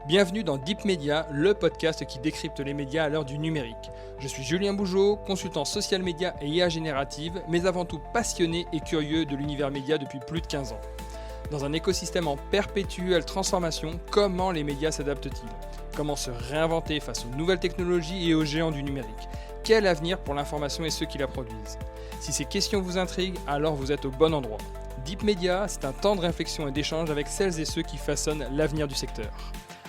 Bienvenue dans Deep Media, le podcast qui décrypte les médias à l'heure du numérique. Je suis Julien Bougeot, consultant social media et IA générative, mais avant tout passionné et curieux de l'univers média depuis plus de 15 ans. Dans un écosystème en perpétuelle transformation, comment les médias s'adaptent-ils ? Comment se réinventer face aux nouvelles technologies et aux géants du numérique ? Quel avenir pour l'information et ceux qui la produisent ? Si ces questions vous intriguent, alors vous êtes au bon endroit. Deep Media, c'est un temps de réflexion et d'échange avec celles et ceux qui façonnent l'avenir du secteur.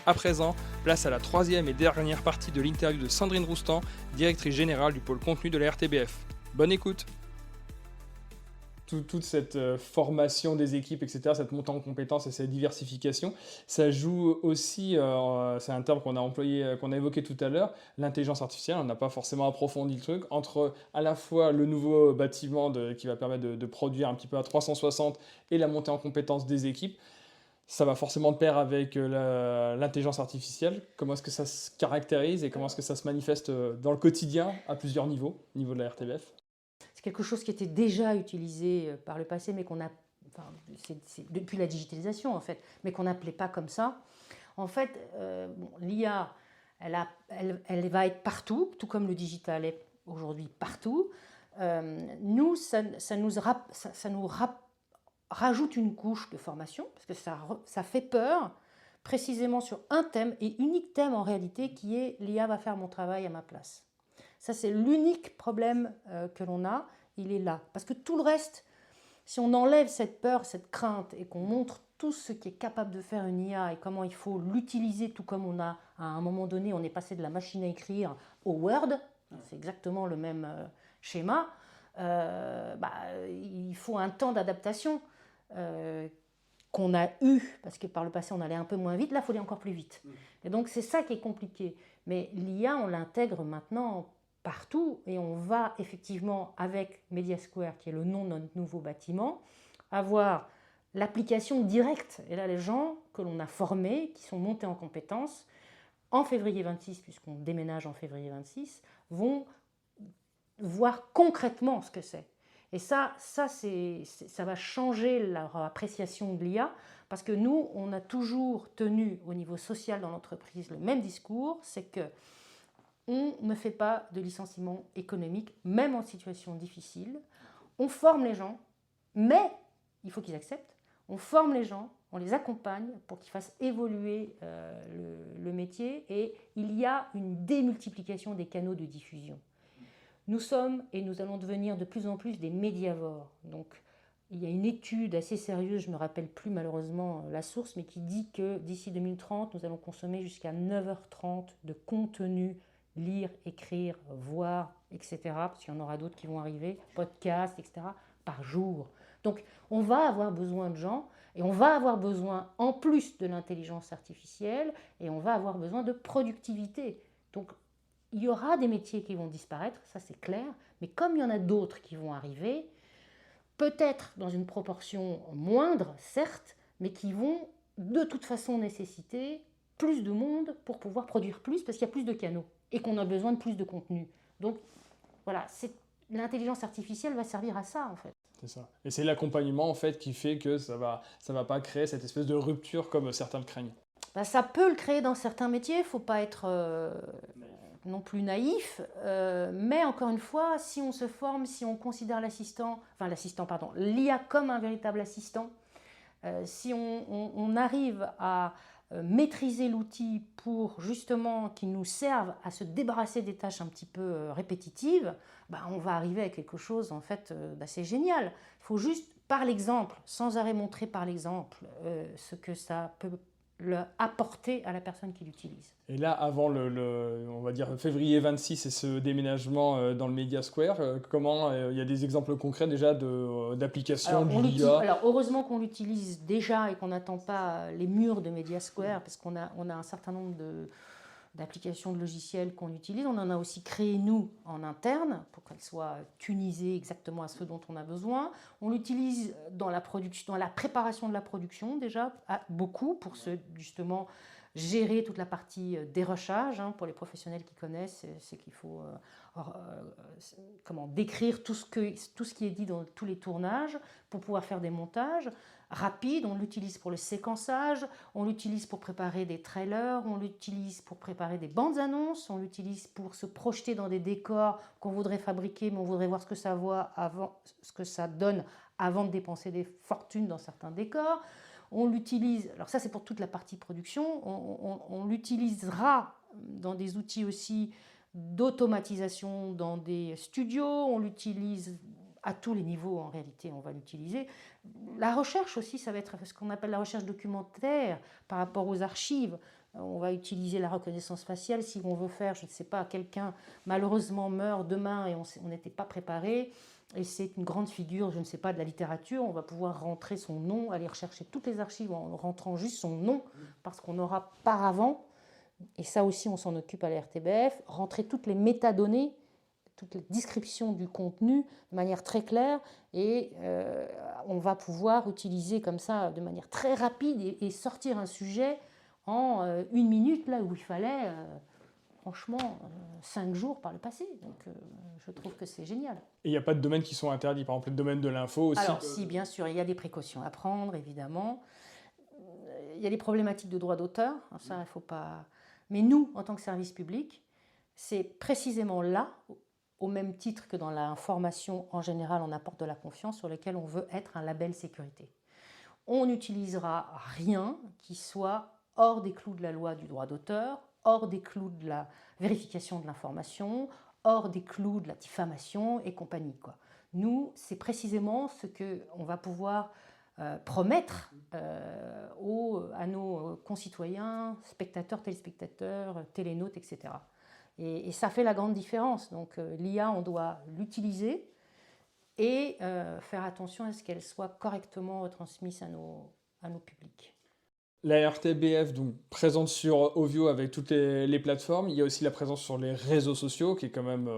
À présent, place à la troisième et dernière partie de l'interview de Sandrine Roustan, directrice générale du pôle contenu de la RTBF. Bonne écoute. Toute cette formation des équipes, etc., cette montée en compétences et cette diversification, ça joue aussi, c'est un terme qu'on a employé, qu'on a évoqué tout à l'heure, l'intelligence artificielle. On n'a pas forcément approfondi le truc, entre à la fois le nouveau bâtiment qui va permettre de produire un petit peu à 360 et la montée en compétences des équipes. Ça va forcément de pair avec l'intelligence artificielle. Comment est-ce que ça se caractérise et comment est-ce que ça se manifeste dans le quotidien à plusieurs niveaux, au niveau de la RTBF ? C'est quelque chose qui était déjà utilisé par le passé, mais qu'on a, c'est depuis la digitalisation en fait, mais qu'on n'appelait pas comme ça. En fait, l'IA, elle va être partout, tout comme le digital est aujourd'hui partout. Nous, ça nous rajoute une couche de formation, parce que ça fait peur, précisément sur un thème, et unique thème en réalité, qui est l'IA va faire mon travail à ma place. Ça, c'est l'unique problème que l'on a, il est là. Parce que tout le reste, si on enlève cette peur, cette crainte, et qu'on montre tout ce qui est capable de faire une IA et comment il faut l'utiliser, tout comme on a, à un moment donné, on est passé de la machine à écrire au Word, c'est exactement le même schéma, il faut un temps d'adaptation qu'on a eu, parce que par le passé on allait un peu moins vite, là il faut aller encore plus vite. Et donc c'est ça qui est compliqué. Mais l'IA, on l'intègre maintenant partout et on va effectivement, avec Media Square, qui est le nom de notre nouveau bâtiment, avoir l'application directe. Et là, les gens que l'on a formés, qui sont montés en compétences, en février 26, puisqu'on déménage en février 26, vont voir concrètement ce que c'est. Et ça va changer leur appréciation de l'IA, parce que nous, on a toujours tenu au niveau social dans l'entreprise le même discours, c'est que on ne fait pas de licenciement économique, même en situation difficile. On forme les gens, mais il faut qu'ils acceptent. On forme les gens, on les accompagne pour qu'ils fassent évoluer le métier, et il y a une démultiplication des canaux de diffusion. Nous sommes et nous allons devenir de plus en plus des médiavores. Donc, il y a une étude assez sérieuse, je ne me rappelle plus malheureusement la source, mais qui dit que d'ici 2030, nous allons consommer jusqu'à 9h30 de contenu, lire, écrire, voir, etc. Parce qu'il y en aura d'autres qui vont arriver, podcasts, etc., par jour. Donc, on va avoir besoin de gens, et on va avoir besoin, en plus de l'intelligence artificielle, et on va avoir besoin de productivité. Donc, il y aura des métiers qui vont disparaître, ça c'est clair, mais comme il y en a d'autres qui vont arriver, peut-être dans une proportion moindre, certes, mais qui vont de toute façon nécessiter plus de monde pour pouvoir produire plus, parce qu'il y a plus de canaux et qu'on a besoin de plus de contenu. Donc voilà, l'intelligence artificielle va servir à ça en fait. C'est ça. Et c'est l'accompagnement en fait qui fait que ça va pas créer cette espèce de rupture comme certains le craignent. Ça peut le créer dans certains métiers, il ne faut pas être non plus naïf, mais encore une fois, si on se forme, si on considère l'IA comme un véritable assistant, si on arrive à maîtriser l'outil pour justement qu'il nous serve à se débarrasser des tâches un petit peu répétitives, on va arriver à quelque chose en fait d'assez génial. Il faut juste par l'exemple, sans arrêt montrer par l'exemple ce que ça peut apporter à la personne qui l'utilise. Et là, avant on va dire février 26 et ce déménagement dans le Media Square, comment il y a des exemples concrets déjà d'applications de l'IA ? Alors heureusement qu'on l'utilise déjà et qu'on n'attend pas les murs de Media Square, parce qu'on a un certain nombre d'applications de logiciels qu'on utilise. On en a aussi créé nous en interne pour qu'elles soient tunisées exactement à ce dont on a besoin. On l'utilise dans la préparation de la production déjà beaucoup pour justement gérer toute la partie dérochage. Pour les professionnels qui connaissent, c'est qu'il faut décrire tout ce qui est dit dans tous les tournages pour pouvoir faire des montages rapides. On l'utilise pour le séquençage, on l'utilise pour préparer des trailers, on l'utilise pour préparer des bandes annonces, on l'utilise pour se projeter dans des décors qu'on voudrait fabriquer, mais on voudrait voir ce que ça donne avant de dépenser des fortunes dans certains décors. On l'utilise, alors ça c'est pour toute la partie production, on l'utilisera dans des outils aussi d'automatisation dans des studios, on l'utilise à tous les niveaux en réalité, on va l'utiliser. La recherche aussi, ça va être ce qu'on appelle la recherche documentaire par rapport aux archives. On va utiliser la reconnaissance faciale si on veut faire, je ne sais pas, quelqu'un malheureusement meurt demain et on n'était pas préparé. Et c'est une grande figure, je ne sais pas, de la littérature. On va pouvoir rentrer son nom, aller rechercher toutes les archives en rentrant juste son nom, parce qu'on aura par avant, et ça aussi on s'en occupe à la RTBF, rentrer toutes les métadonnées, toutes les descriptions du contenu de manière très claire, et on va pouvoir utiliser comme ça de manière très rapide et sortir un sujet en 1 minute, là où il fallait... franchement, 5 jours par le passé. Donc, je trouve que c'est génial. Et il n'y a pas de domaines qui sont interdits, par exemple le domaine de l'info aussi. Alors, si, bien sûr, il y a des précautions à prendre, évidemment. Il y a des problématiques de droit d'auteur, ça, il ne faut pas... Mais nous, en tant que service public, c'est précisément là, au même titre que dans l'information en général, on apporte de la confiance, sur lequel on veut être un label sécurité. On n'utilisera rien qui soit hors des clous de la loi du droit d'auteur, hors des clous de la vérification de l'information, hors des clous de la diffamation et compagnie, quoi. Nous, c'est précisément ce qu'on va pouvoir promettre à nos concitoyens, spectateurs, téléspectateurs, télénautes, etc. Et ça fait la grande différence. Donc l'IA, on doit l'utiliser et faire attention à ce qu'elle soit correctement retransmise à nos publics. La RTBF, donc, présente sur Ovio avec toutes les plateformes. Il y a aussi la présence sur les réseaux sociaux qui est quand même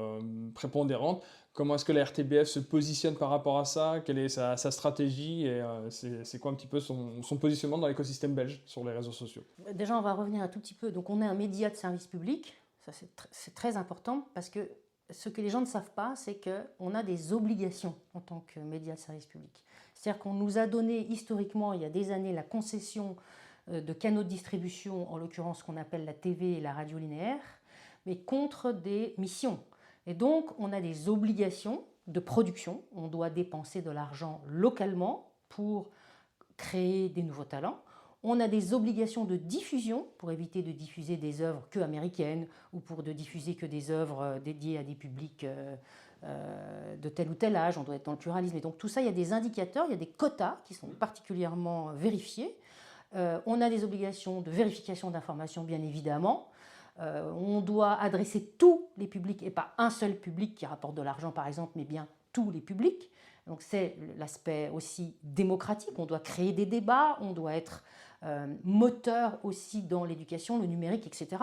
prépondérante. Comment est-ce que la RTBF se positionne par rapport à ça? Quelle est sa stratégie et c'est quoi un petit peu son positionnement dans l'écosystème belge sur les réseaux sociaux? Déjà, on va revenir un tout petit peu. Donc, on est un média de service public. Ça, c'est très important parce que ce que les gens ne savent pas, c'est qu'on a des obligations en tant que média de service public. C'est-à-dire qu'on nous a donné historiquement, il y a des années, la concession de canaux de distribution, en l'occurrence ce qu'on appelle la TV et la radio linéaire, mais contre des missions. Et donc, on a des obligations de production. On doit dépenser de l'argent localement pour créer des nouveaux talents. On a des obligations de diffusion pour éviter de diffuser des œuvres que américaines ou pour de diffuser que des œuvres dédiées à des publics de tel ou tel âge. On doit être dans le pluralisme. Et donc tout ça, il y a des indicateurs, il y a des quotas qui sont particulièrement vérifiés. On a des obligations de vérification d'informations, bien évidemment. On doit adresser tous les publics et pas un seul public qui rapporte de l'argent, par exemple, mais bien tous les publics. Donc c'est l'aspect aussi démocratique. On doit créer des débats, on doit être moteur aussi dans l'éducation, le numérique, etc.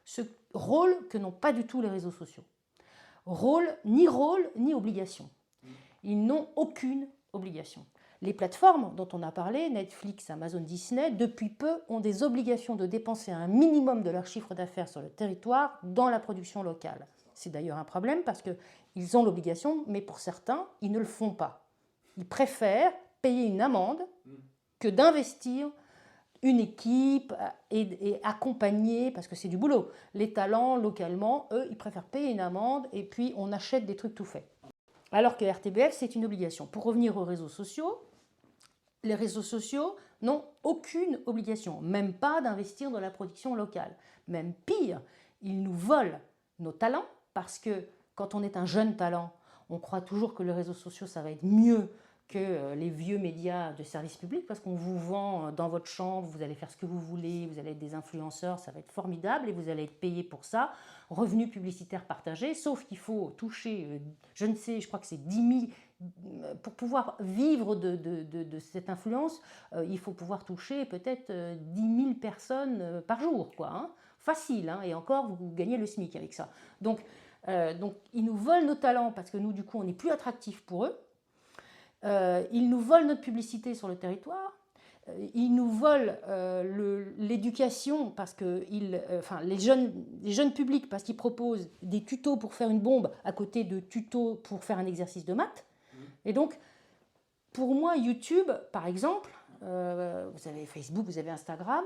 Ce rôle que n'ont pas du tout les réseaux sociaux. Rôle ni obligation. Ils n'ont aucune obligation. Les plateformes dont on a parlé, Netflix, Amazon, Disney, depuis peu ont des obligations de dépenser un minimum de leur chiffre d'affaires sur le territoire dans la production locale. C'est d'ailleurs un problème parce qu'ils ont l'obligation, mais pour certains, ils ne le font pas. Ils préfèrent payer une amende que d'investir une équipe et accompagner, parce que c'est du boulot. Les talents, localement, eux, ils préfèrent payer une amende et puis on achète des trucs tout faits. Alors que RTBF, c'est une obligation. Pour revenir aux réseaux sociaux, les réseaux sociaux n'ont aucune obligation, même pas d'investir dans la production locale. Même pire, ils nous volent nos talents, parce que quand on est un jeune talent, on croit toujours que les réseaux sociaux, ça va être mieux que les vieux médias de service public, parce qu'on vous vend dans votre chambre, vous allez faire ce que vous voulez, vous allez être des influenceurs, ça va être formidable et vous allez être payé pour ça, revenus publicitaires partagés, sauf qu'il faut toucher, je ne sais, je crois que c'est 10 000, pour pouvoir vivre de cette influence, il faut pouvoir toucher peut-être 10 000 personnes par jour, quoi, hein. Facile, hein, et encore, vous gagnez le SMIC avec ça. Donc, ils nous volent nos talents, parce que nous, du coup, on n'est plus attractifs pour eux. Ils nous volent notre publicité sur le territoire. ils nous volent l'éducation parce que les jeunes publics, parce qu'ils proposent des tutos pour faire une bombe à côté de tutos pour faire un exercice de maths. Et donc, pour moi, YouTube, par exemple, vous avez Facebook, vous avez Instagram,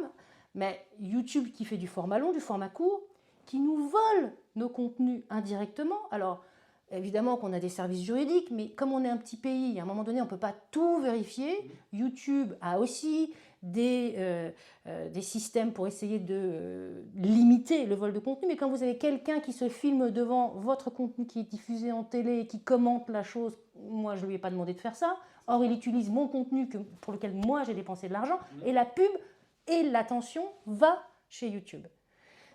mais YouTube qui fait du format long, du format court, qui nous vole nos contenus indirectement. Alors, évidemment qu'on a des services juridiques, mais comme on est un petit pays, à un moment donné, on ne peut pas tout vérifier. YouTube a aussi des systèmes pour essayer de limiter le vol de contenu. Mais quand vous avez quelqu'un qui se filme devant votre contenu qui est diffusé en télé et qui commente la chose, moi, je ne lui ai pas demandé de faire ça. Or, il utilise mon contenu pour lequel moi, j'ai dépensé de l'argent. Et la pub et l'attention va chez YouTube.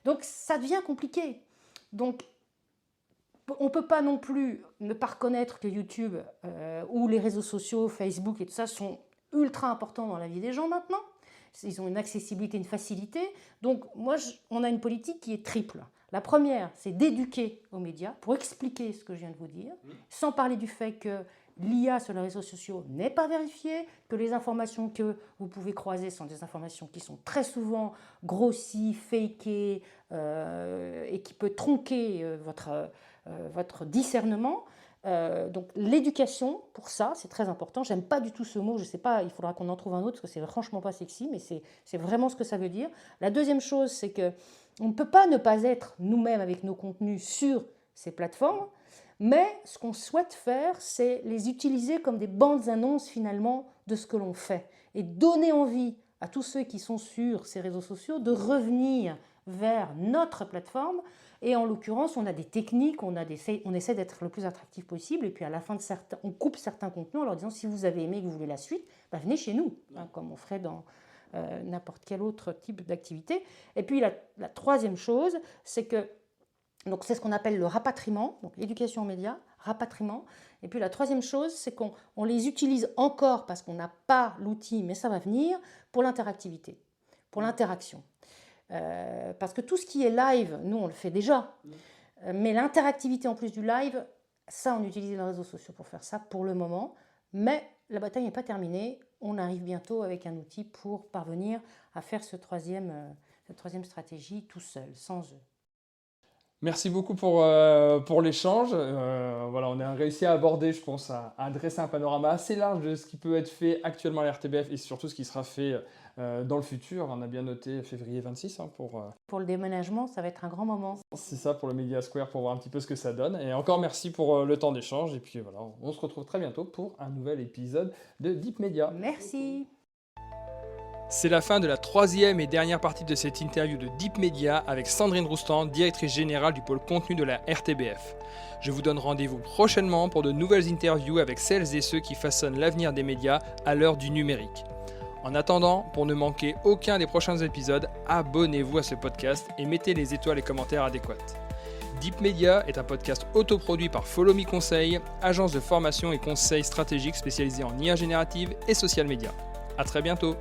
Donc, ça devient compliqué. Donc, on ne peut pas non plus ne pas reconnaître que YouTube ou les réseaux sociaux, Facebook et tout ça sont ultra importants dans la vie des gens maintenant. Ils ont une accessibilité, une facilité. Donc, on a une politique qui est triple. La première, c'est d'éduquer aux médias pour expliquer ce que je viens de vous dire, sans parler du fait que l'IA sur les réseaux sociaux n'est pas vérifiée, que les informations que vous pouvez croiser sont des informations qui sont très souvent grossies, fakées et qui peuvent tronquer votre discernement. Donc l'éducation, pour ça, c'est très important. J'aime pas du tout ce mot, je sais pas, il faudra qu'on en trouve un autre parce que c'est franchement pas sexy, mais c'est vraiment ce que ça veut dire. La deuxième chose, c'est que on ne peut pas ne pas être nous-mêmes avec nos contenus sur ces plateformes, mais ce qu'on souhaite faire, c'est les utiliser comme des bandes annonces finalement de ce que l'on fait et donner envie à tous ceux qui sont sur ces réseaux sociaux de revenir vers notre plateforme. Et en l'occurrence, on a des techniques, on essaie d'être le plus attractif possible. Et puis à la fin on coupe certains contenus en leur disant si vous avez aimé et que vous voulez la suite, venez chez nous, comme on ferait dans n'importe quel autre type d'activité. Et puis la troisième chose, c'est que c'est ce qu'on appelle le rapatriement, donc l'éducation aux médias, rapatriement. Et puis la troisième chose, c'est qu'on les utilise encore parce qu'on n'a pas l'outil, mais ça va venir, pour l'interactivité, pour l'interaction. Parce que tout ce qui est live, nous on le fait déjà, mais l'interactivité en plus du live, ça on utilise les réseaux sociaux pour faire ça pour le moment, mais la bataille n'est pas terminée, on arrive bientôt avec un outil pour parvenir à faire cette troisième stratégie tout seul, sans eux. Merci beaucoup pour l'échange. On a réussi à aborder, je pense, à dresser un panorama assez large de ce qui peut être fait actuellement à la RTBF et surtout ce qui sera fait dans le futur. On a bien noté février 26 Pour le déménagement, ça va être un grand moment. C'est ça, pour le Media Square, pour voir un petit peu ce que ça donne. Et encore merci pour le temps d'échange. Et puis voilà, on se retrouve très bientôt pour un nouvel épisode de Deep Media. Merci. C'est la fin de la troisième et dernière partie de cette interview de Deep Media avec Sandrine Roustan, directrice générale du pôle contenu de la RTBF. Je vous donne rendez-vous prochainement pour de nouvelles interviews avec celles et ceux qui façonnent l'avenir des médias à l'heure du numérique. En attendant, pour ne manquer aucun des prochains épisodes, abonnez-vous à ce podcast et mettez les étoiles et commentaires adéquats. Deep Media est un podcast autoproduit par Follow Me Conseil, agence de formation et conseil stratégique spécialisée en IA générative et social media. À très bientôt.